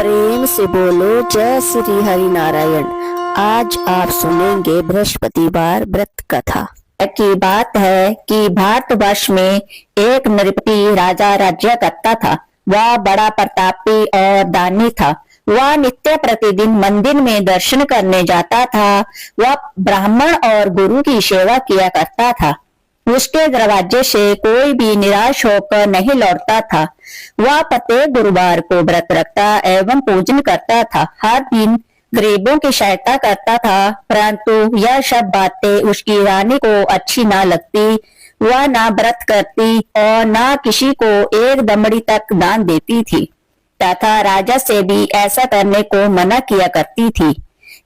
प्रेम से बोलो जय श्री हरि नारायण। आज आप सुनेंगे बृहस्पतिवार व्रत कथा की बात है कि भारतवर्ष में एक नृपति राजा राज्य करता था। वह बड़ा प्रतापी और दानी था। वह नित्य प्रतिदिन मंदिर में दर्शन करने जाता था। वह ब्राह्मण और गुरु की सेवा किया करता था। उसके दरवाजे से कोई भी निराश होकर नहीं लौटता था। वह प्रत्येक गुरुवार को व्रत रखता एवं पूजन करता था। हर दिन गरीबों की सहायता करता था, परंतु यह सब बातें उसकी रानी को अच्छी ना लगती। वह ना व्रत करती और ना किसी को एक दमड़ी तक दान देती थी तथा राजा से भी ऐसा करने को मना किया करती थी।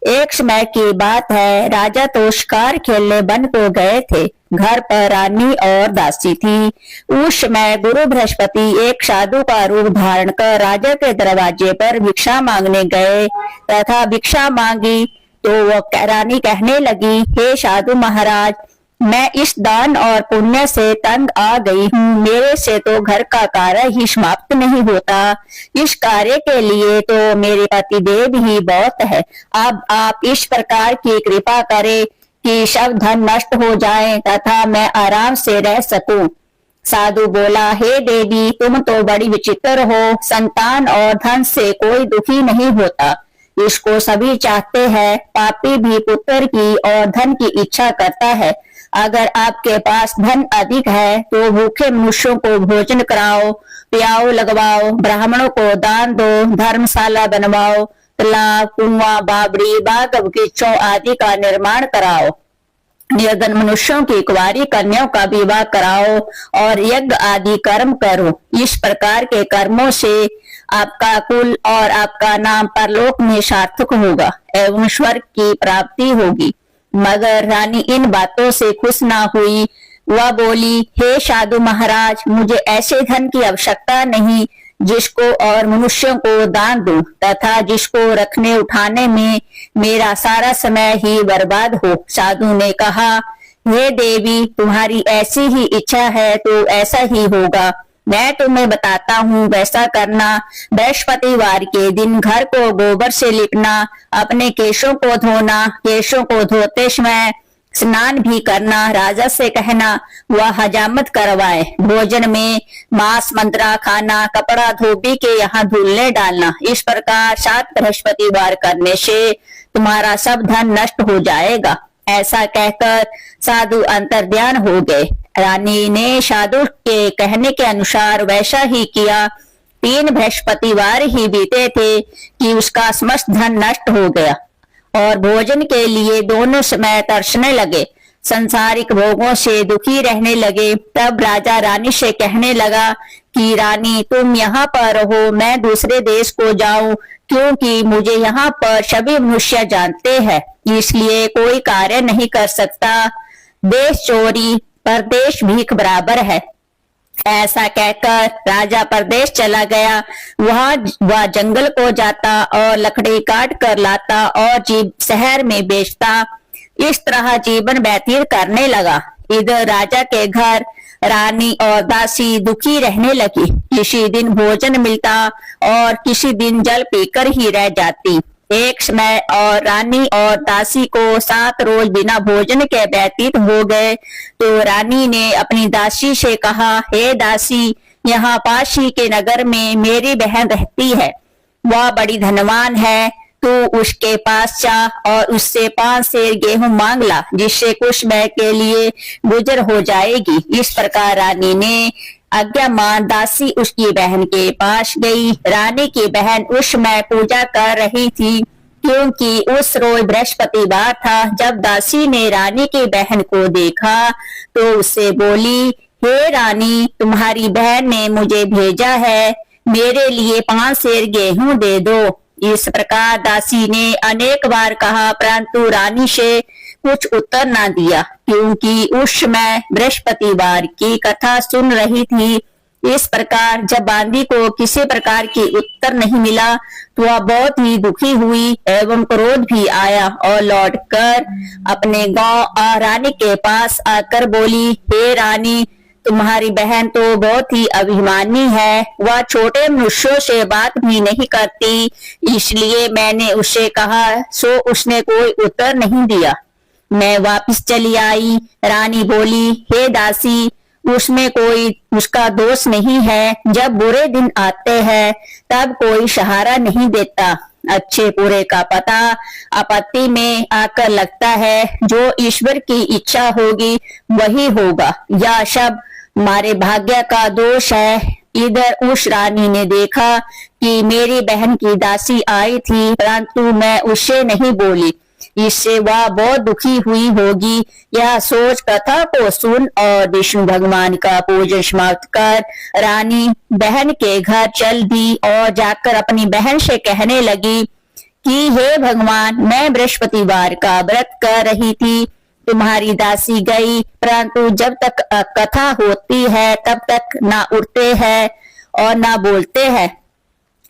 एक समय की बात है, राजा तो शिकार खेलने वन को गए थे। घर पर रानी और दासी थी। उस समय गुरु बृहस्पति एक साधु का रूप धारण कर राजा के दरवाजे पर भिक्षा मांगने गए तथा भिक्षा मांगी तो वह रानी कहने लगी, हे साधु महाराज, मैं इस दान और पुण्य से तंग आ गई हूँ। मेरे से तो घर का कार्य ही समाप्त नहीं होता। इस कार्य के लिए तो मेरे पतिदेव ही बहुत है। अब आप इस प्रकार की कृपा करें कि सब धन नष्ट हो जाए तथा मैं आराम से रह सकूं। साधु बोला, हे देवी, तुम तो बड़ी विचित्र हो। संतान और धन से कोई दुखी नहीं होता, इसको सभी चाहते हैं। पापी भी पुत्र की और धन की इच्छा करता है। अगर आपके पास धन अधिक है तो भूखे मनुष्यों को भोजन कराओ, प्याओ, लगवाओ, ब्राह्मणों को दान दो, धर्मशाला बनवाओ, तालाब, कुआं, बावड़ी, बाग बगीचों आदि का निर्माण कराओ, निर्धन मनुष्यों की कुंवारी कन्याओं का विवाह कराओ और यज्ञ आदि कर्म करो। इस प्रकार के कर्मों से आपका कुल और आपका नाम परलोक में सार्थक होगा एवं स्वर्ग की प्राप्ति होगी। मगर रानी इन बातों से खुश ना हुई। वह बोली, हे साधु महाराज, मुझे ऐसे धन की आवश्यकता नहीं जिसको और मनुष्यों को दान दूं तथा जिसको रखने उठाने में मेरा सारा समय ही बर्बाद हो। साधु ने कहा, हे देवी, तुम्हारी ऐसी ही इच्छा है तो ऐसा ही होगा। मैं तुम्हें बताता हूँ, वैसा करना। बृहस्पतिवार के दिन घर को गोबर से लिपना, अपने केशों को धोना, केशों को धोते समय स्नान भी करना। राजा से कहना वह हजामत करवाए। भोजन में मांस मंत्रा खाना, कपड़ा धोबी के यहाँ धुलने डालना। इस प्रकार 7 बृहस्पतिवार करने से तुम्हारा सब धन नष्ट हो जाएगा। ऐसा कहकर साधु अंतर्ध्यान हो गए। रानी ने साधु के कहने के अनुसार वैसा ही किया। 3 बृहस्पतिवार ही बीते थे कि उसका समस्त धन नष्ट हो गया और भोजन के लिए दोनों समय तरसने लगे। संसारिक भोगों से दुखी रहने लगे। तब राजा रानी से कहने लगा कि रानी, तुम यहाँ पर रहो, मैं दूसरे देश को जाऊं, क्योंकि मुझे यहाँ पर सभी मनुष्य जानते हैं, इसलिए कोई कार्य नहीं कर सकता। देश चोरी परदेश भीख बराबर है। ऐसा कहकर राजा परदेश चला गया। वह जंगल को जाता और लकड़ी काट कर लाता और शहर में बेचता। इस तरह जीवन व्यतीत करने लगा। इधर राजा के घर रानी और दासी दुखी रहने लगी। किसी दिन भोजन मिलता और किसी दिन जल पीकर ही रह जाती। एक समय और रानी और दासी को 7 रोज बिना भोजन के व्यतीत हो गए तो रानी ने अपनी दासी से कहा, हे दासी, यहाँ पास ही के नगर में मेरी बहन रहती है। वह बड़ी धनवान है। तू उसके पास जा और उससे 5 सेर गेहूं मांग ला, जिससे कुछ समय के लिए गुजर हो जाएगी। इस प्रकार रानी ने आज्ञा मान दासी उसकी बहन के पास गई। रानी की बहन उस समय पूजा कर रही थी, क्योंकि उस रोज बृहस्पतिवार था। जब दासी ने रानी की बहन को देखा तो उससे बोली, हे रानी, तुम्हारी बहन ने मुझे भेजा है, मेरे लिए 5 सेर गेहूं दे दो। इस प्रकार दासी ने अनेक बार कहा, परंतु रानी से कुछ उत्तर ना दिया, क्योंकि उस समय बृहस्पतिवार की कथा सुन रही थी। इस प्रकार जब बांदी को किसी प्रकार की उत्तर नहीं मिला तो वह बहुत ही दुखी हुई एवं क्रोध भी आया और लौटकर अपने गांव रानी के पास आकर बोली, हे रानी, तुम्हारी बहन तो बहुत ही अभिमानी है, वह छोटे मनुष्यों से बात भी नहीं करती, इसलिए मैंने उससे कहा, सो उसने कोई उत्तर नहीं दिया। मैं वापस चली आई। रानी बोली, हे दासी, उसमें कोई उसका दोष नहीं है। जब बुरे दिन आते हैं तब कोई सहारा नहीं देता। अच्छे बुरे का पता आपत्ति में आकर लगता है। जो ईश्वर की इच्छा होगी वही होगा। यह सब हमारे भाग्य का दोष है। इधर उस रानी ने देखा कि मेरी बहन की दासी आई थी, परंतु मैं उससे नहीं बोली। इससे वह बहुत दुखी हुई होगी। यह सोच कथा को सुन और विष्णु भगवान का पूजन समाप्त कर रानी बहन के घर चल दी और जाकर अपनी बहन से कहने लगी कि हे भगवान, मैं बृहस्पतिवार का व्रत कर रही थी, तुम्हारी दासी गई, परंतु जब तक कथा होती है तब तक ना उठते हैं और ना बोलते हैं,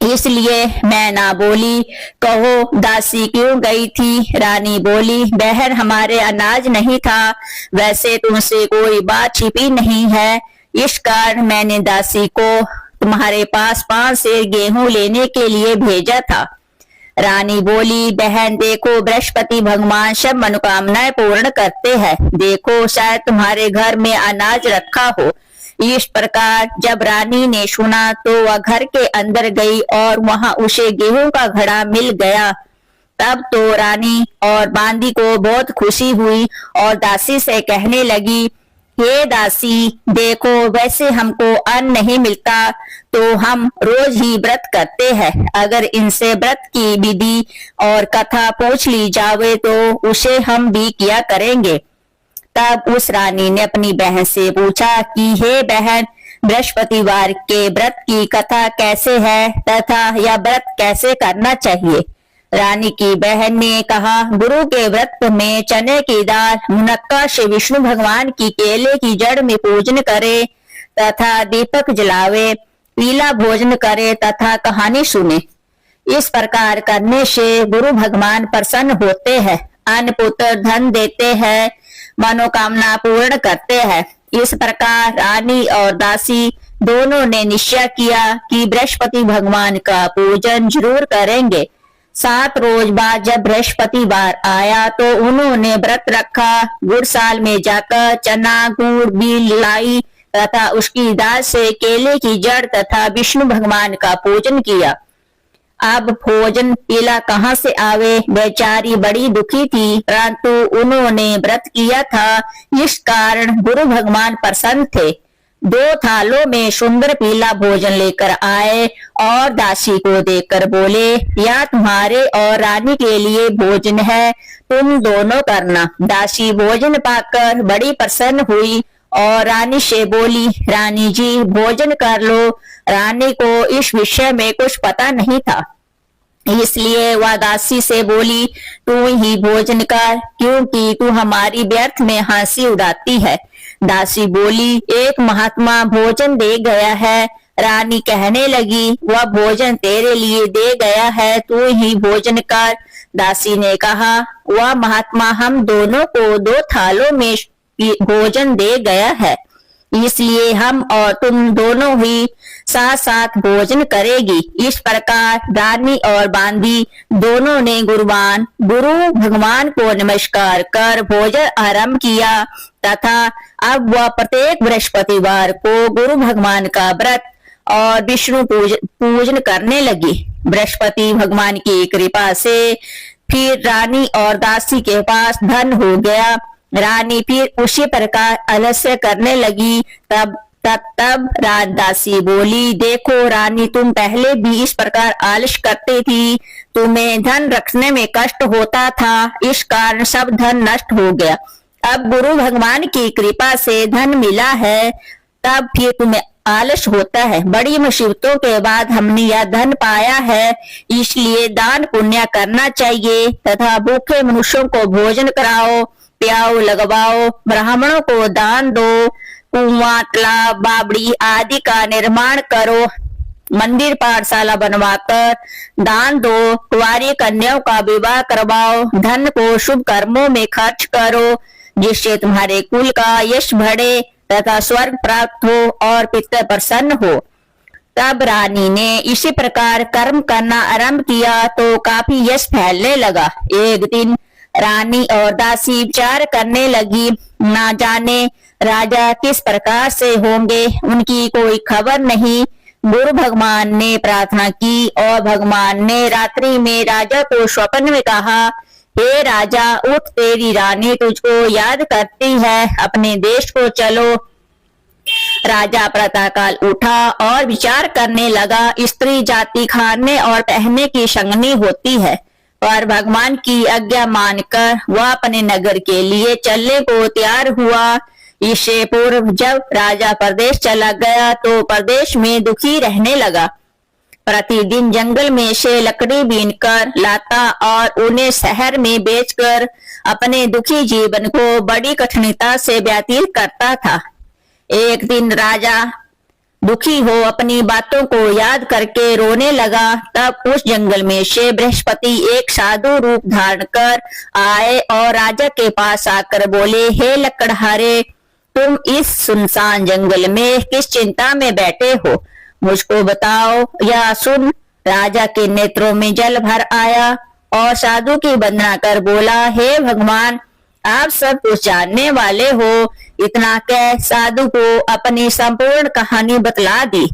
इसलिए मैं ना बोली। कहो दासी क्यों गई थी? रानी बोली, बहन, हमारे अनाज नहीं था। वैसे तुमसे कोई बात छिपी नहीं है, इस कारण मैंने दासी को तुम्हारे पास 5 सेर गेहूं लेने के लिए भेजा था। रानी बोली, बहन देखो, बृहस्पति भगवान सब मनोकामनाएं पूर्ण करते हैं। देखो, शायद तुम्हारे घर में अनाज रखा हो। इस प्रकार जब रानी ने सुना तो वह घर के अंदर गई और वहां उसे गेहूं का घड़ा मिल गया। तब तो रानी और बांदी को बहुत खुशी हुई और दासी से कहने लगी, हे दासी, देखो, वैसे हमको अन्न नहीं मिलता तो हम रोज ही व्रत करते हैं। अगर इनसे व्रत की विधि और कथा पूछ ली जावे तो उसे हम भी किया करेंगे। तब उस रानी ने अपनी बहन से पूछा कि हे बहन, बृहस्पतिवार के व्रत की कथा कैसे है तथा यह व्रत कैसे करना चाहिए? रानी की बहन ने कहा, गुरु के व्रत में चने की दाल मुनक्का से विष्णु भगवान की केले की जड़ में पूजन करे तथा दीपक जलावे, पीला भोजन करे तथा कहानी सुने। इस प्रकार करने से गुरु भगवान प्रसन्न होते हैं, अन्न पुत्र धन देते हैं, मनोकामना पूर्ण करते हैं। इस प्रकार रानी और दासी दोनों ने निश्चय किया कि बृहस्पति भगवान का पूजन जरूर करेंगे। 7 रोज बाद जब बृहस्पतिवार आया तो उन्होंने व्रत रखा। गुड़साल में जाकर चना गुड़ बिल लाई तथा उसकी दाल से केले की जड़ तथा विष्णु भगवान का पूजन किया। अब भोजन पीला कहाँ से आवे? बेचारी बड़ी दुखी थी, परंतु उन्होंने व्रत किया था, इस कारण गुरु भगवान प्रसन्न थे। 2 थालों में सुंदर पीला भोजन लेकर आए और दासी को देकर बोले, यह तुम्हारे और रानी के लिए भोजन है, तुम दोनों करना। दासी भोजन पाकर बड़ी प्रसन्न हुई और रानी से बोली, रानी जी, भोजन कर लो। रानी को इस विषय में कुछ पता नहीं था, इसलिए वह दासी से बोली, तू ही भोजन कर, क्योंकि तू हमारी व्यर्थ में हंसी उड़ाती है। दासी बोली, एक महात्मा भोजन दे गया है। रानी कहने लगी, वह भोजन तेरे लिए दे गया है, तू ही भोजन कर। दासी ने कहा, वह महात्मा हम दोनों को 2 थालों में भोजन दे गया है, इसलिए हम और तुम दोनों ही साथ साथ भोजन करेगी। इस प्रकार रानी और बांदी दोनों ने गुरु भगवान को नमस्कार कर भोजन आरंभ किया तथा अब वह प्रत्येक बृहस्पतिवार को गुरु भगवान का व्रत और विष्णु पूजन करने लगी। बृहस्पति भगवान की कृपा से फिर रानी और दासी के पास धन हो गया। रानी फिर उसी प्रकार आलस्य करने लगी। तब दासी बोली, देखो रानी, तुम पहले भी इस प्रकार आलस्य करती थी, तुम्हें धन रखने में कष्ट होता था, इस कारण सब धन नष्ट हो गया। अब गुरु भगवान की कृपा से धन मिला है, तब फिर तुम्हें आलस्य होता है। बड़ी मुसीबतों के बाद हमने यह धन पाया है, इसलिए दान पुण्य करना चाहिए तथा भूखे मनुष्यों को भोजन कराओ, प्याओ, लगवाओ, ब्राह्मणों को दान दो, कुआं, तालाब, बावड़ी आदि का निर्माण करो, मंदिर पाठशाला बनवाकर दान दो, कुंवारी कन्याओं का विवाह करवाओ, धन को शुभ कर्मों में खर्च करो, जिससे तुम्हारे कुल का यश बढ़े तथा स्वर्ग प्राप्त हो और पिता प्रसन्न हो। तब रानी ने इसी प्रकार कर्म करना आरंभ किया तो काफी यश फैलने लगा। एक दिन रानी और दासी विचार करने लगी, ना जाने राजा किस प्रकार से होंगे, उनकी कोई खबर नहीं। गुरु भगवान ने प्रार्थना की और भगवान ने रात्रि में राजा को स्वप्न में कहा, हे राजा उठ, तेरी रानी तुझको याद करती है, अपने देश को चलो। राजा प्रातःकाल उठा और विचार करने लगा, स्त्री जाति खाने और पहनने की संगनी होती है, पर भगवान की आज्ञा मानकर वह अपने नगर के लिए चलने को तैयार हुआ। इससे पूर्व जब राजा प्रदेश चला गया तो प्रदेश में दुखी रहने लगा। प्रतिदिन जंगल में से लकड़ी बीनकर लाता और उन्हें शहर में बेचकर अपने दुखी जीवन को बड़ी कठिनता से व्यतीत करता था। एक दिन राजा दुखी हो अपनी बातों को याद करके रोने लगा। तब उस जंगल में से बृहस्पति एक साधु रूप धारण कर आए और राजा के पास आकर बोले, हे लकड़हारे, तुम इस सुनसान जंगल में किस चिंता में बैठे हो, मुझको बताओ या सुन। राजा के नेत्रों में जल भर आया और साधु की वंदना कर बोला, हे भगवान, आप सब कुछ जानने वाले हो। इतना कह साधु को अपनी संपूर्ण कहानी बतला दी।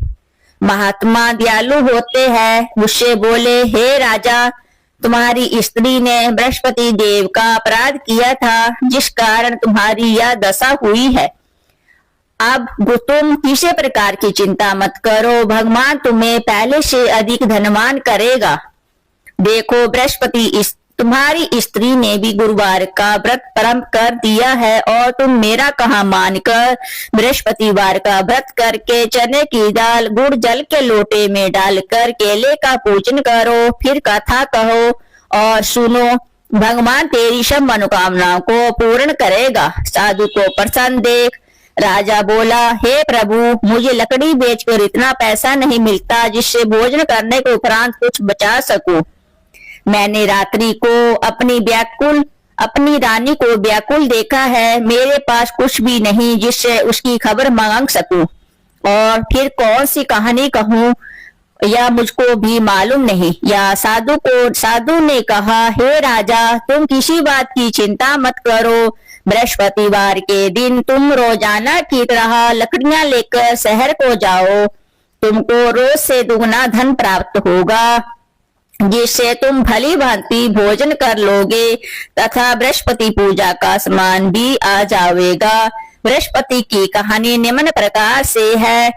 महात्मा दयालु होते हैं, उससे बोले, हे राजा, तुम्हारी स्त्री ने बृहस्पति देव का अपराध किया था, जिस कारण तुम्हारी यह दशा हुई है। अब तुम किसी प्रकार की चिंता मत करो, भगवान तुम्हें पहले से अधिक धनवान करेगा। देखो, बृहस्पति तुम्हारी स्त्री ने भी गुरुवार का व्रत प्रारंभ कर दिया है और तुम मेरा कहा मानकर बृहस्पतिवार का व्रत करके चने की दाल गुड़ जल के लोटे में डालकर केले का पूजन करो, फिर कथा कहो और सुनो, भगवान तेरी सब मनोकामनाओं को पूर्ण करेगा। साधु को प्रसन्न देख राजा बोला, हे प्रभु, मुझे लकड़ी बेचकर इतना पैसा नहीं मिलता जिससे भोजन करने के उपरांत कुछ बचा सकूं। मैंने रात्रि को अपनी रानी को व्याकुल देखा है, मेरे पास कुछ भी नहीं जिससे उसकी खबर मांग सकूं, और फिर कौन सी कहानी कहूं यह मुझको भी मालूम नहीं। या साधु ने कहा, हे राजा, तुम किसी बात की चिंता मत करो, बृहस्पतिवार के दिन तुम रोजाना की तरह लकड़ियां लेकर शहर को जाओ, तुमको रोज से दुगना धन प्राप्त होगा, जिससे तुम भली भांति भोजन कर लोगे तथा बृहस्पति पूजा का सामान भी आ जाएगा। बृहस्पति की कहानी निम्न प्रकार से है।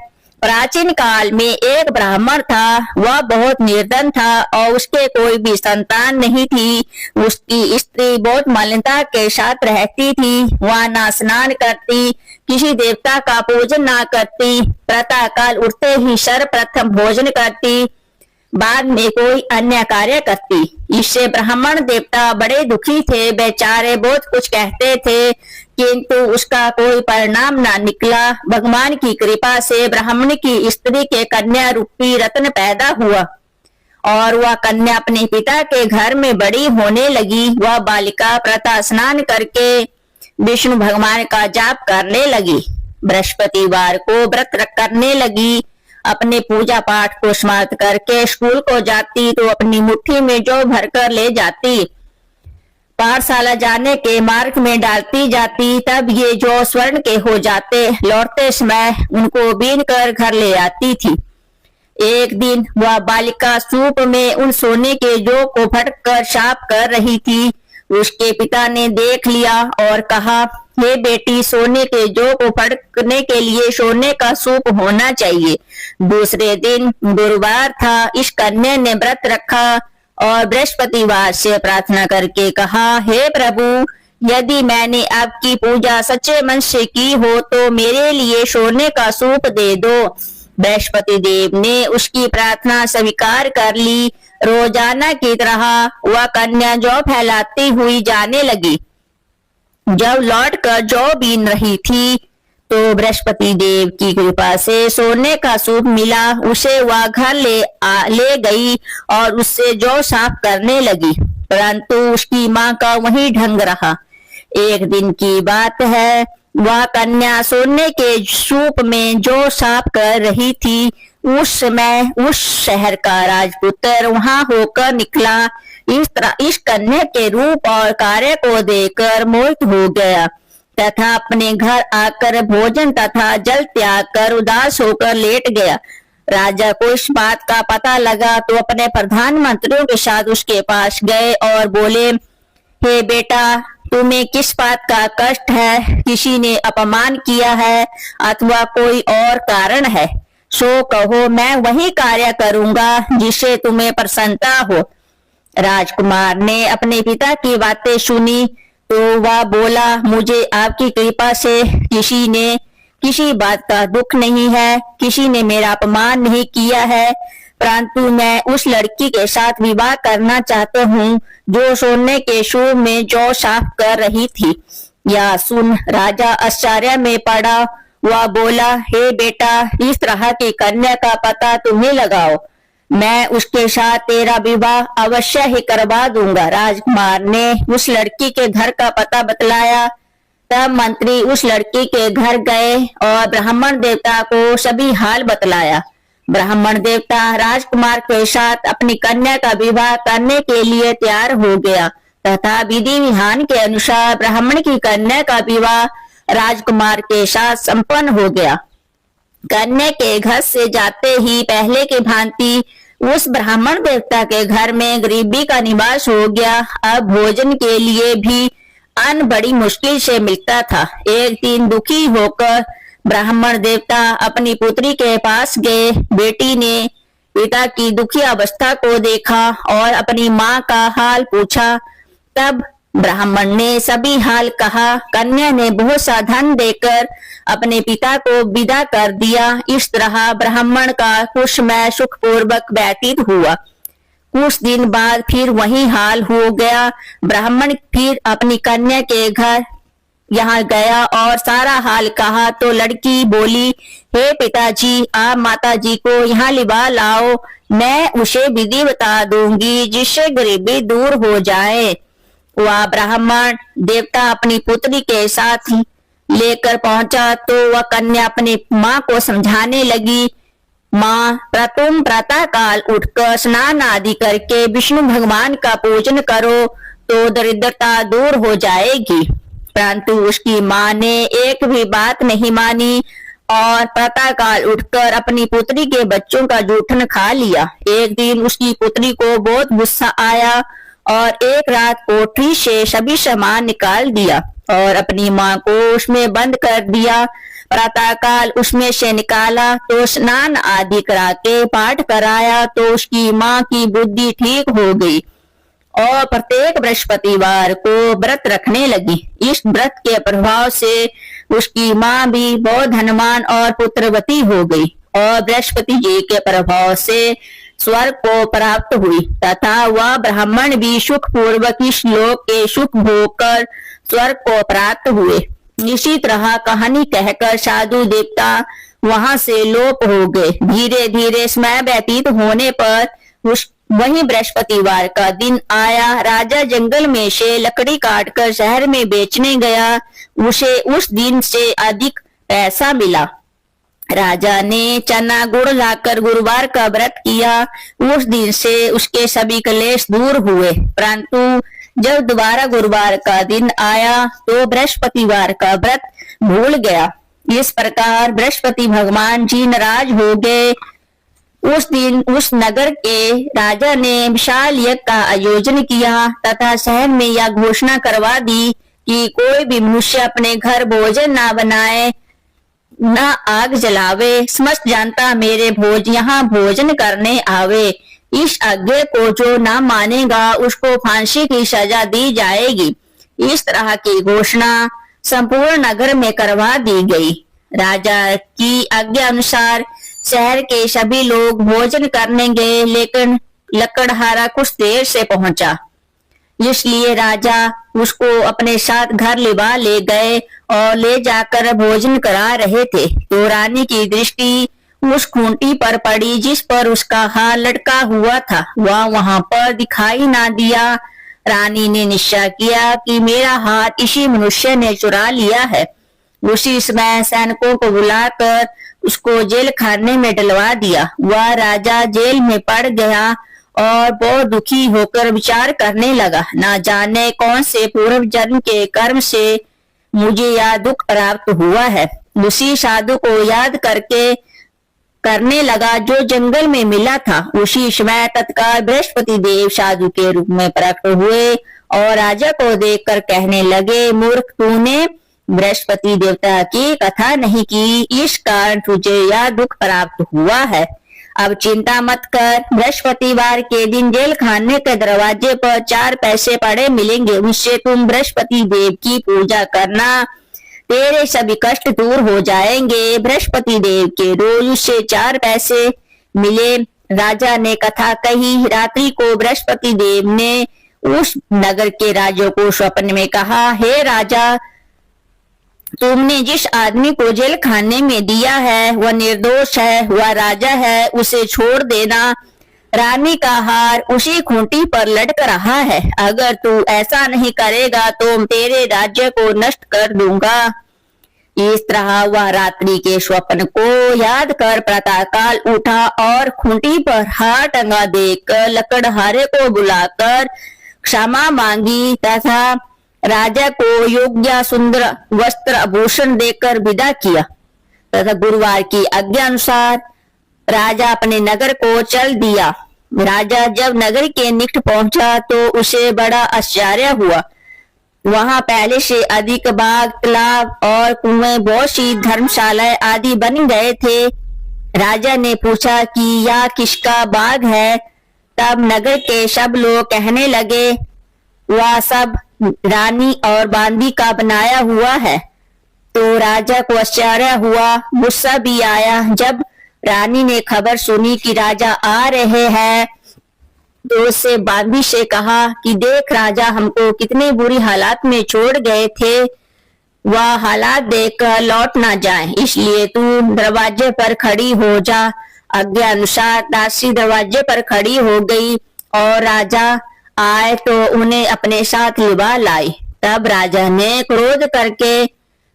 प्राचीन काल में एक ब्राह्मण था, वह बहुत निर्धन था और उसके कोई भी संतान नहीं थी। उसकी स्त्री बहुत मलिनता के साथ रहती थी, वह ना स्नान करती, किसी देवता का पूजन ना करती, प्रातः काल उठते ही सर्वप्रथम भोजन करती, बाद में कोई अन्य कार्य करती। इससे ब्राह्मण देवता बड़े दुखी थे, बेचारे बहुत कुछ कहते थे किंतु उसका कोई परिणाम ना निकला। भगवान की कृपा से ब्राह्मण की स्त्री के कन्या रूपी रत्न पैदा हुआ और वह कन्या अपने पिता के घर में बड़ी होने लगी। वह बालिका प्रातः स्नान करके विष्णु भगवान का जाप करने लगी, बृहस्पतिवार को व्रत करने लगी, अपने पूजा पाठ को समाप्त करके स्कूल को जाती तो अपनी मुट्ठी में जौ भरकर ले जाती, पाठशाला जाने के मार्ग में डालती जाती, तब ये जौ स्वर्ण के हो जाते। लौटते समय उनको बीन कर घर ले आती थी। एक दिन वह बालिका सूप में उन सोने के जौ को फटक कर साफ कर रही थी। उसके पिता ने देख लिया और कहा, हे बेटी, सोने के जौ को फटकने के लिए सोने का सूप होना चाहिए। दूसरे दिन गुरुवार था। इस कन्या ने व्रत रखा और बृहस्पतिवार से प्रार्थना करके कहा, हे प्रभु, यदि मैंने आपकी पूजा सच्चे मन से की हो तो मेरे लिए सोने का सूप दे दो। बृहस्पति देव ने उसकी प्रार्थना स्वीकार कर ली। रोजाना की तरह वह कन्या जौ फैलाती हुई जाने लगी। जब लौट कर जौ बीन रही थी तो बृहस्पति देव की कृपा से सोने का सूप मिला। उसे वह घर ले गई और उससे जौ साफ करने लगी, परंतु उसकी माँ का वही ढंग रहा। एक दिन की बात है, वह कन्या सोने के सूप में जो साफ कर रही थी, उस समय उस शहर का राजपुत्र वहां होकर निकला। इस तरह इस कन्या के रूप और कार्य को देखकर मोहित हो गया तथा अपने घर आकर भोजन तथा जल त्याग कर उदास होकर लेट गया। राजा को इस बात का पता लगा तो अपने प्रधानमंत्रियों के साथ उसके पास गए और बोले, हे बेटा, तुम्हें किस बात का कष्ट है? किसी ने अपमान किया है अथवा कोई और कारण है? सो कहो, मैं वही कार्य करूंगा जिससे तुम्हें प्रसन्नता हो। राजकुमार ने अपने पिता की बातें सुनी तो वह बोला, मुझे आपकी कृपा से किसी बात का दुख नहीं है, किसी ने मेरा अपमान नहीं किया है, परंतु मैं उस लड़की के साथ विवाह करना चाहता हूँ जो सोने के सूप में जौ साफ कर रही थी। यह सुन राजा आश्चर्य में पड़ा। वह बोला, हे बेटा, इस तरह की कन्या का पता तुम्हें लगाओ, मैं उसके साथ तेरा विवाह अवश्य ही करवा दूंगा। राजकुमार ने उस लड़की के घर का पता बतलाया। तब मंत्री उस लड़की के घर गए और ब्राह्मण देवता को सभी हाल बतलाया। ब्राह्मण देवता राजकुमार के साथ अपनी कन्या का विवाह करने के लिए तैयार हो गया तथा विधि विधान के अनुसार ब्राह्मण की कन्या का विवाह राजकुमार के साथ संपन्न हो गया। कन्या के घर से जाते ही पहले की भांति उस ब्राह्मण देवता के घर में गरीबी का निवास हो गया। अब भोजन के लिए भी अन्न बड़ी मुश्किल से मिलता था। एक दिन दुखी होकर ब्राह्मण देवता अपनी पुत्री के पास गए। बेटी ने पिता की दुखी अवस्था को देखा और अपनी माँ का हाल पूछा। तब ब्राह्मण ने सभी हाल कहा। कन्या ने बहुत सा धन देकर अपने पिता को विदा कर दिया। इस तरह ब्राह्मण का कुछ समय सुखपूर्वक व्यतीत हुआ। कुछ दिन बाद फिर वही हाल हो गया। ब्राह्मण फिर अपनी कन्या के घर यहाँ गया और सारा हाल कहा तो लड़की बोली, हे पिताजी, आप माताजी को यहाँ लिवा लाओ, मैं उसे विधि बता दूंगी जिससे गरीबी दूर हो जाए। वह ब्राह्मण देवता अपनी पुत्री के साथ लेकर पहुंचा तो वह कन्या अपनी माँ को समझाने लगी, माँ, तुम प्रातः काल उठकर स्नान आदि करके विष्णु भगवान का पूजन करो तो दरिद्रता दूर हो जाएगी। परंतु उसकी माँ ने एक भी बात नहीं मानी और प्रातः काल उठकर अपनी पुत्री के बच्चों का जूठन खा लिया। एक दिन उसकी पुत्री को बहुत गुस्सा आया और एक रात कोठरी से सभी सामान निकाल दिया और अपनी माँ को उसमें बंद कर दिया। प्रातः काल उसमें से निकाला तो स्नान आदि करा के पाठ कराया तो उसकी माँ की बुद्धि ठीक हो गई और प्रत्येक बृहस्पतिवार को व्रत रखने लगी। इस व्रत के प्रभाव से उसकी माँ भी बहुत धनवान और पुत्रवती हो गई और बृहस्पति जी के प्रभाव से स्वर्ग को प्राप्त हुई तथा वह ब्राह्मण भी सुख पूर्वक इस लोक के सुख भोग कर स्वर्ग को प्राप्त हुए। इसी तरह कहानी कहकर साधु देवता वहां से लोप हो गए। धीरे धीरे समय व्यतीत होने पर वही बृहस्पतिवार का दिन आया। राजा जंगल में से लकड़ी काटकर शहर में बेचने गया। उसे उस दिन से अधिक पैसा मिला। राजा ने चना गुड़ लाकर गुरुवार का व्रत किया। उस दिन से उसके सभी क्लेश दूर हुए। परंतु जब दोबारा गुरुवार का दिन आया तो बृहस्पतिवार का व्रत भूल गया। इस प्रकार बृहस्पति भगवान जी नाराज हो गए। उस दिन उस नगर के राजा ने विशाल यज्ञ का आयोजन किया तथा शहर में यह घोषणा करवा दी कि कोई भी मनुष्य अपने घर भोजन ना बनाए, न आग जलावे, समस्त जनता मेरे यहाँ भोजन करने आवे। इस आज्ञा को जो ना मानेगा उसको फांसी की सजा दी जाएगी। इस तरह की घोषणा संपूर्ण नगर में करवा दी गई। राजा की आज्ञा अनुसार शहर के सभी लोग भोजन करने गए, लेकिन लकड़हारा कुछ देर से पहुंचा, इसलिए राजा उसको अपने साथ घर लिवा ले गए और ले जाकर भोजन करा रहे थे तो रानी की दृष्टि उस खूंटी पर पड़ी जिस पर उसका हाथ लटका हुआ था। वह वहां पर दिखाई ना दिया। रानी ने निश्चय किया कि मेरा हाथ इसी मनुष्य ने चुरा लिया है। उसी समय सैनिकों को बुलाकर उसको जेल खाने में डलवा दिया। वह राजा जेल में पड़ गया और बहुत दुखी होकर विचार करने लगा, ना जाने कौन से पूर्व जन्म के कर्म से मुझे यह दुख प्राप्त हुआ है। उसी साधु को याद करके करने लगा जो जंगल में मिला था। उसी समय तत्काल बृहस्पति देव साधु के रूप में प्रकट हुए और राजा को देखकर कहने लगे, मूर्ख, तूने बृहस्पति देवता की कथा नहीं की, इस कारण तुझे यह दुख प्राप्त हुआ है। अब चिंता मत कर, बृहस्पतिवार के दिन जेल खाने के दरवाजे पर 4 पैसे पड़े मिलेंगे, उससे तुम बृहस्पति देव की पूजा करना, तेरे सभी कष्ट दूर हो जाएंगे। बृहस्पति देव के रोज उससे 4 पैसे मिले। राजा ने कथा कही। रात्रि को बृहस्पति देव ने उस नगर के राजा को स्वप्न में कहा, हे राजा, तुमने जिस आदमी को जेल खाने में दिया है वह निर्दोष है, वह राजा है, उसे छोड़ देना। रानी का हार उसी खूंटी पर लटक रहा है, अगर तू ऐसा नहीं करेगा तो तेरे राज्य को नष्ट कर दूंगा। इस तरह वह रात्रि के स्वप्न को याद कर प्रातःकाल उठा और खूंटी पर हार टंगा देखकर लकड़हारे को बुलाकर क्षमा मांगी तथा राजा को योग्य सुंदर वस्त्र आभूषण देकर विदा किया तथा गुरुवार की आज्ञा अनुसार राजा अपने नगर को चल दिया। राजा जब नगर के निकट पहुंचा तो उसे बड़ा आश्चर्य हुआ। वहां पहले से अधिक बाग, तालाब और कुएं, बहुत सी धर्मशालाएं आदि बन गए थे। राजा ने पूछा कि यह किसका बाग है? तब नगर के सब लोग कहने लगे, वह सब रानी और बांदी का बनाया हुआ है। तो राजा को आश्चर्य हुआ, गुस्सा भी आया। जब रानी ने खबर सुनी कि राजा आ रहे हैं तो उससे बांदी से कहा कि देख, राजा हमको कितनी बुरी हालात में छोड़ गए थे, वह हालात देखकर लौट ना जाए, इसलिए तू दरवाजे पर खड़ी हो जा। आज्ञा अनुसार दासी दरवाजे पर खड़ी हो गई और राजा आए तो उन्हें अपने साथ लिवा लाई। तब राजा ने क्रोध करके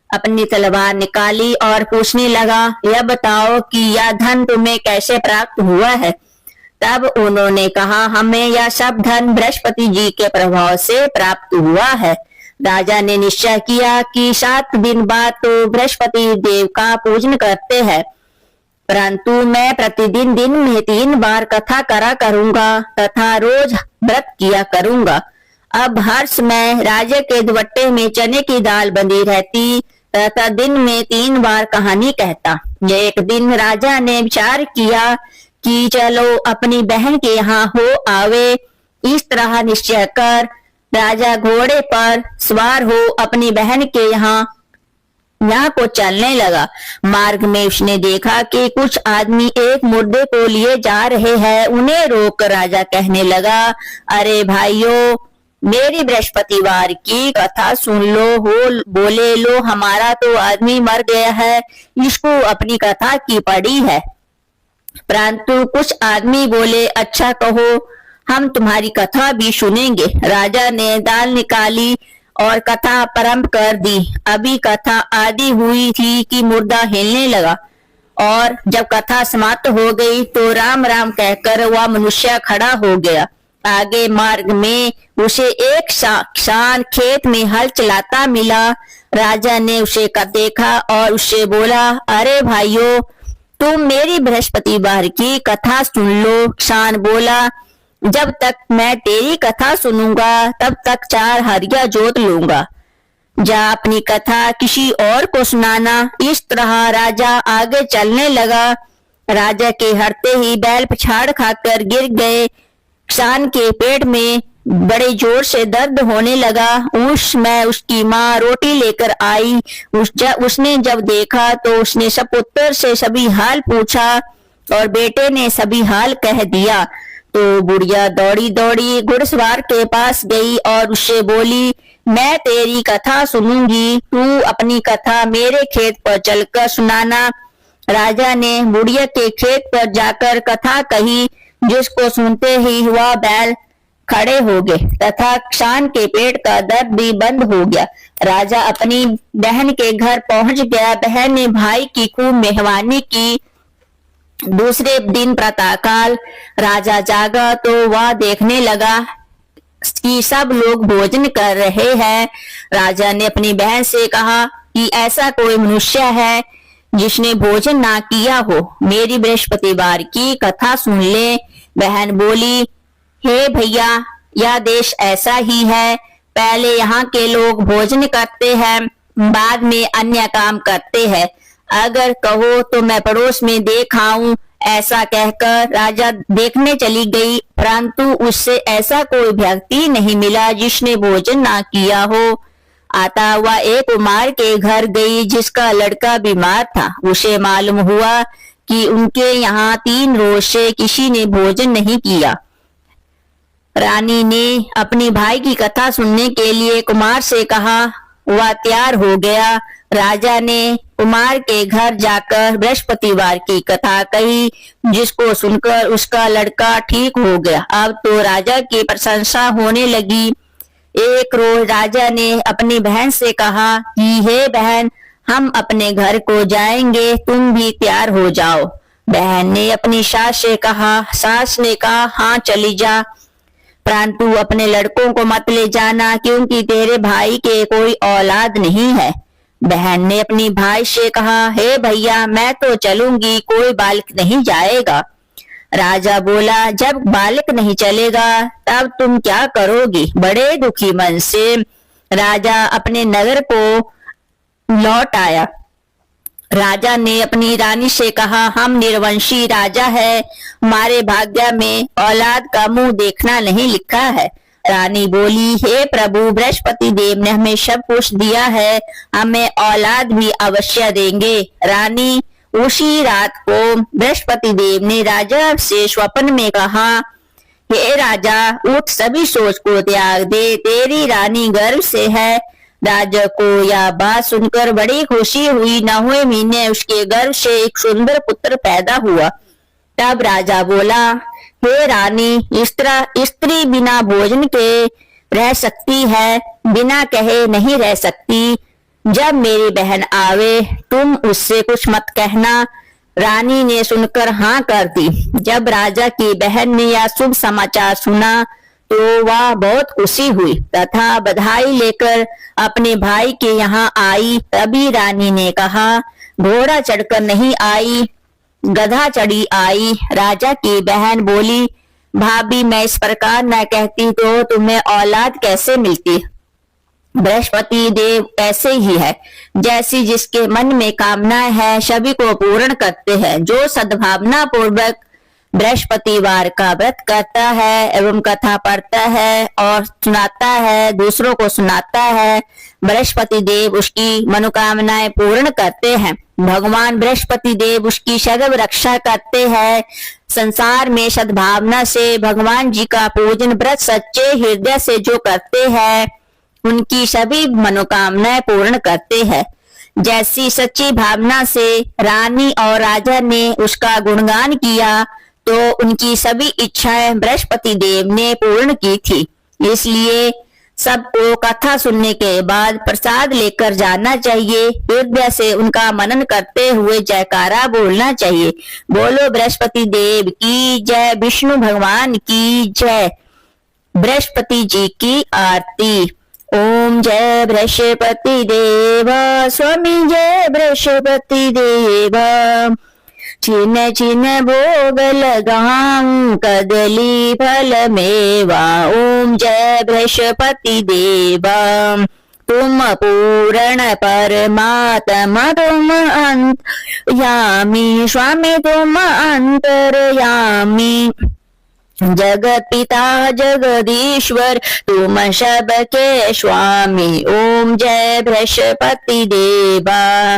अपनी तलवार निकाली और पूछने लगा, यह बताओ कि यह धन तुम्हें कैसे प्राप्त हुआ है? तब उन्होंने कहा, हमें यह सब धन बृहस्पति जी के प्रभाव से प्राप्त हुआ है। राजा ने निश्चय किया कि 7 दिन बाद तो बृहस्पति देव का पूजन करते हैं, परंतु मैं प्रतिदिन दिन में 3 बार कथा करा करूंगा तथा रोज व्रत किया करूंगा। अब हर समय राजा के दुपट्टे में चने की दाल बंधी रहती तथा दिन में 3 बार कहानी कहता। एक दिन राजा ने विचार किया कि चलो अपनी बहन के यहाँ हो आवे। इस तरह निश्चय कर राजा घोड़े पर सवार हो अपनी बहन के यहाँ को चलने लगा। मार्ग में उसने देखा कि कुछ आदमी एक मुर्दे को लिए जा रहे हैं। उन्हें रोक राजा कहने लगा, अरे भाइयों, मेरी बृहस्पतिवार की कथा सुन लो। हो बोले, लो, हमारा तो आदमी मर गया है, इसको अपनी कथा की पड़ी है। परंतु कुछ आदमी बोले, अच्छा कहो, हम तुम्हारी कथा भी सुनेंगे। राजा ने दाल निकाली और कथा प्रारंभ कर दी। अभी कथा आदि हुई थी कि मुर्दा हिलने लगा और जब कथा समाप्त हो गई तो राम राम कहकर वह मनुष्य खड़ा हो गया। आगे मार्ग में उसे एक किसान खेत में हल चलाता मिला। राजा ने उसे देखा और उससे बोला, अरे भाइयों, तुम मेरी बृहस्पतिवार की कथा सुन लो। किसान बोला, जब तक मैं तेरी कथा सुनूंगा तब तक 4 हरिया जोत लूंगा, जा अपनी कथा किसी और को सुनाना। इस तरह राजा आगे चलने लगा। राजा के हरते ही बैल पछाड़ खाकर गिर गए। किसान के पेट में बड़े जोर से दर्द होने लगा। उसमें उसकी माँ रोटी लेकर आई। उसने जब देखा तो उसने सपुत्र से सभी हाल पूछा और बेटे ने सभी हाल कह दिया। तो बुढ़िया दौड़ी दौड़ी घुड़सवार के पास गई और उससे बोली, मैं तेरी कथा सुनूंगी, तू अपनी कथा मेरे खेत पर चलकर सुनाना। राजा ने बुढ़िया के खेत पर जाकर कथा कही, जिसको सुनते ही वह बैल खड़े हो गए तथा क्षान के पेट का दर्द भी बंद हो गया। राजा अपनी बहन के घर पहुंच गया। बहन ने भाई की खूब मेहरबानी की। दूसरे दिन प्रातःकाल राजा जागा तो वह देखने लगा कि सब लोग भोजन कर रहे हैं। राजा ने अपनी बहन से कहा कि ऐसा कोई मनुष्य है जिसने भोजन ना किया हो, मेरी बृहस्पतिवार की कथा सुन ले। बहन बोली, हे भैया, यह देश ऐसा ही है, पहले यहाँ के लोग भोजन करते हैं, बाद में अन्य काम करते हैं। अगर कहो तो मैं पड़ोस में देख आऊं। ऐसा कहकर राजा देखने चली गई, परंतु उससे ऐसा कोई व्यक्ति नहीं मिला जिसने भोजन ना किया हो। आता हुआ एक कुमार के घर गई जिसका लड़का बीमार था। उसे मालूम हुआ कि उनके यहाँ 3 रोज से किसी ने भोजन नहीं किया। रानी ने अपनी भाई की कथा सुनने के लिए कुमार से कहा। वह तैयार हो गया। राजा ने कुमार के घर जाकर बृहस्पतिवार की कथा कही, जिसको सुनकर उसका लड़का ठीक हो गया। अब तो राजा की प्रशंसा होने लगी। एक रोज राजा ने अपनी बहन से कहा कि हे बहन, हम अपने घर को जाएंगे, तुम भी तैयार हो जाओ। बहन ने अपनी सास से कहा। सास ने कहा, हाँ चली जा, परंतु अपने लड़कों को मत ले जाना, क्योंकि तेरे भाई के कोई औलाद नहीं है। बहन ने अपनी भाई से कहा, हे भैया, मैं तो चलूंगी, कोई बालक नहीं जाएगा। राजा बोला, जब बालक नहीं चलेगा तब तुम क्या करोगी? बड़े दुखी मन से राजा अपने नगर को लौट आया। राजा ने अपनी रानी से कहा, हम निर्वंशी राजा है, हमारे भाग्य में औलाद का मुंह देखना नहीं लिखा है। रानी बोली, हे प्रभु, बृहस्पति देव ने हमें सब कुछ दिया है, हमें औलाद भी अवश्य देंगे। रानी उसी रात को बृहस्पति देव ने राजा से स्वप्न में कहा, हे राजा, उठ, सभी सोच को त्याग दे, तेरी रानी गर्भ से है। राजा को यह बात सुनकर बड़ी खुशी हुई। 9वें महीने उसके गर्भ से एक सुंदर पुत्र पैदा हुआ। तब राजा बोला, हे रानी, स्त्री बिना भोजन के रह सकती है, बिना कहे नहीं रह सकती। जब मेरी बहन आवे तुम उससे कुछ मत कहना। रानी ने सुनकर हाँ कर दी। जब राजा की बहन ने यह शुभ समाचार सुना तो वह बहुत खुशी हुई तथा बधाई लेकर अपने भाई के यहाँ आई। तभी रानी ने कहा, घोड़ा चढ़कर नहीं आई, गधा चढ़ी आई। राजा की बहन बोली, भाभी, मैं इस प्रकार न कहती तो तुम्हें औलाद कैसे मिलती? बृहस्पति देव ऐसे ही है, जैसी जिसके मन में कामनाएं है सभी को पूर्ण करते हैं। जो सद्भावना पूर्वक बृहस्पतिवार का व्रत करता है एवं कथा पढ़ता है और सुनाता है, दूसरों को सुनाता है, बृहस्पति देव उसकी मनोकामनाएं पूर्ण करते हैं। भगवान बृहस्पति देव उसकी सदैव रक्षा करते हैं। संसार में सद्भावना से भगवान जी का पूजन व्रत सच्चे हृदय से जो करते हैं उनकी सभी मनोकामनाएं पूर्ण करते हैं। जैसी सच्ची भावना से रानी और राजा ने उसका गुणगान किया तो उनकी सभी इच्छाएं बृहस्पति देव ने पूर्ण की थी। इसलिए सबको कथा सुनने के बाद प्रसाद लेकर जाना चाहिए। हृदय से उनका मनन करते हुए जयकारा बोलना चाहिए। बोलो बृहस्पति देव की जय, विष्णु भगवान की जय, बृहस्पति जी की आरती। ओम जय बृहस्पति देव, स्वामी जय बृहस्पति देव। छिन छिन भोग लगाऊं, कदली फल मेवा। ओम जय बृहस्पति देवा। तुम पूर्ण परमात्मा, तुम अंतर्यामी, स्वामी तुम अंतर्यामी। जगत पिता जगदीश्वर, तुम सबके स्वामी। ओम जय बृहस्पति देवा।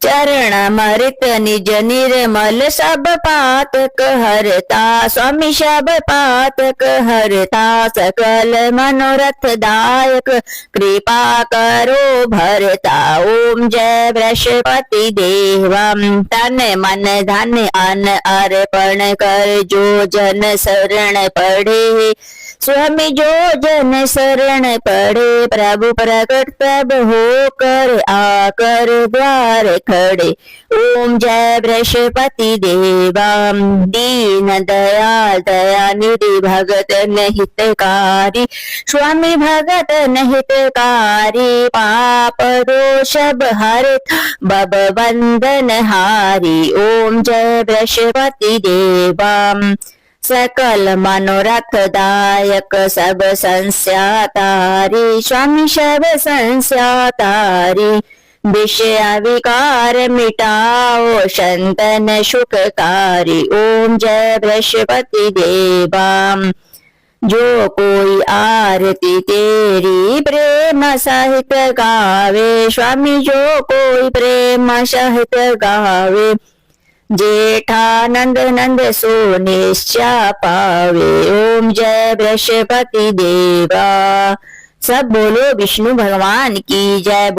चरणामृत निज निर्मल सब पातक हरता, स्वामी सब पातक हरता, सकल मनोरथ दायक कृपा करो भरता। ओम जय बृहस्पति देवम। तन मन धन अन्न अर्पण कर जो जन शरण पड़े, स्वामी जो जन शरण पड़े, प्रभु प्रकट तब होकर आकर द्वार खड़े। ओम जय बृहस्पति देवा। दीन दयाल दया निधि भगत हितकारी, स्वामी भगत हितकारी, पाप दोष हरत बब बंधन हारी। ओम जय बृहस्पति देवा। सकल मनोरथ दायक सब संस्यातारी, स्वामी सब संस्यातारी, विषय विकार मिटाओ संतन सुखकारी। ओम जय बृहस्पति देवा। जो कोई आरती तेरी प्रेम सहित गावे, स्वामी जो कोई प्रेम सहित गावे, जेठानंद नंद सो निश्चय पावे। ओम जय बृहस्पति देवा। सब बोलो विष्णु भगवान की जय।